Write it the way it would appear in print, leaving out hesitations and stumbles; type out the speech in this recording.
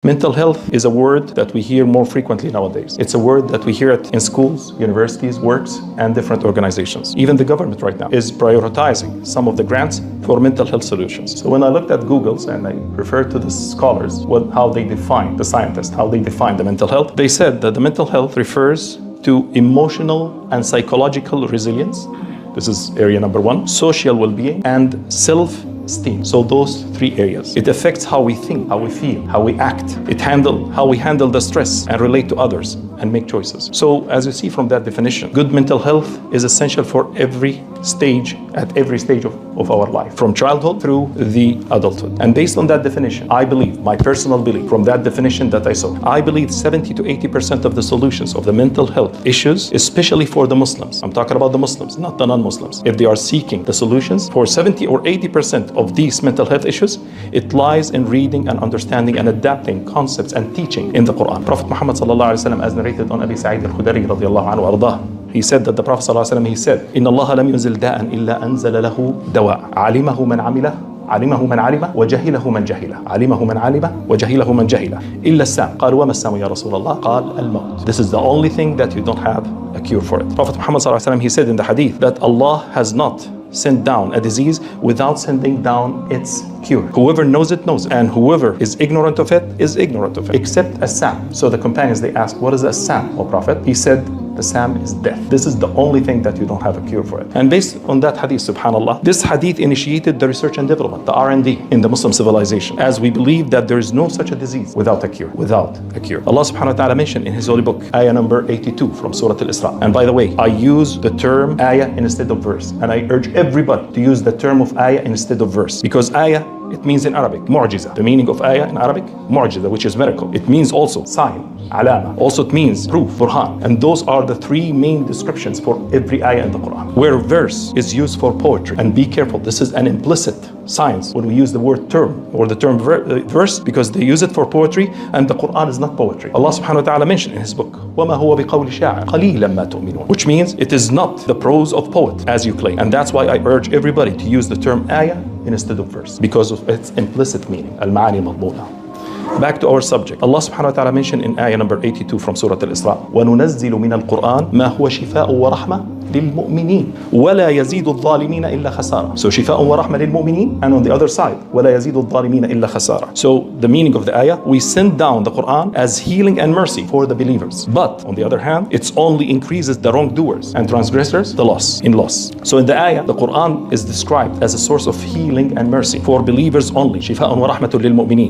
Mental health is a word that we hear more frequently nowadays. It's a word that we hear it in schools, universities, works, and different organizations. Even the government right now is prioritizing some of the grants for mental health solutions. So when I looked at Google's and I referred to the scholars, how they define, the scientists, how they define the mental health, they said that the mental health refers to emotional and psychological resilience. This is area number one, social well-being, and self-esteem. So those three areas. It affects how we think, how we feel, how we act. How we handle the stress and relate to others and make choices. So as you see from that definition, good mental health is essential for every stage, at every stage of our life, from childhood through the adulthood. And based on that definition, I believe, my personal belief, from that definition that I saw, I believe 70 to 80% of the solutions of the mental health issues, especially for the Muslims, I'm talking about the Muslims, not the non-Muslims, if they are seeking the solutions for 70 or 80% of these mental health issues, it lies in reading and understanding and adapting concepts and teaching in the Quran. Prophet Muhammad sallallahu alaihi wasallam, as narrated on Abi Sa'id al-Khudri radiyallahu anhu ardah, he said that the Prophet sallallahu alaihi wasallam, he said, إن الله لم ينزل داء إلا أنزل له دواء علمه من عمله علمه من علمه وجهله من جهله علمه من علمه وجهله من جهله إلا السام قالوا وما السام يا رسول الله قال الموت. This is the only thing that you don't have a cure for it. Prophet Muhammad sallallahu alaihi wasallam, he said in the hadith that Allah has not sent down a disease without sending down its cure. Whoever knows it knows it, and whoever is ignorant of it is ignorant of it, except Assam. So the companions, they asked, what is Assam, O Prophet? He said, the Sam is death. This is the only thing that you don't have a cure for it. And based on that hadith, subhanAllah, this hadith initiated the research and development, the R&D in the Muslim civilization, as we believe that there is no such a disease without a cure, Allah subhanahu wa ta'ala mentioned in his holy book, ayah number 82 from Surah Al-Isra. And by the way, I use the term ayah instead of verse. And I urge everybody to use the term of ayah instead of verse. Because ayah, it means in Arabic, mu'jiza. The meaning of ayah in Arabic, mu'jiza, which is miracle. It means also sign, alama. Also it means proof, burhan. And those are the three main descriptions for every ayah in the Quran. Where verse is used for poetry. And be careful, this is an implicit science when we use the word term or the term verse, because they use it for poetry and the Quran is not poetry. Allah subhanahu wa ta'ala mentioned in his book, وَمَا هُوَ بِقَوْلِ شَاعِرٍ قَلِيلًا مَا تُؤْمِنُونَ, which means it is not the prose of poet as you claim. And that's why I urge everybody to use the term ayah instead of verse, because of its implicit meaning, al-ma'ani madmuna. Back to our subject. Allah subhanahu wa ta'ala mentioned in ayah number 82 from Surah Al-Isra, وَنُنَزِّلُ مِنَ الْقُرْآنِ مَا هُوَ شِفَاءٌ وَرَحْمَةٌ لِلْمُؤْمِنِينَ وَلَا يَزِيدُ الظَّالِمِينَ إِلَّا خَسَارًا. So شِفَاءٌ وَرَحْمَةٌ لِلْمُؤْمِنِينَ, and on the other side, وَلَا يَزِيدُ الظَّالِمِينَ إِلَّا خَسَارًا. So the meaning of the ayah, we send down the Quran as healing and mercy for the believers. But on the other hand, it only increases the wrongdoers and transgressors the loss. So in the ayah, the Quran is described as a source of healing and mercy for believers only. شِفَاءٌ وَرَحْمَةٌ لِلْمُؤْمِنِينَ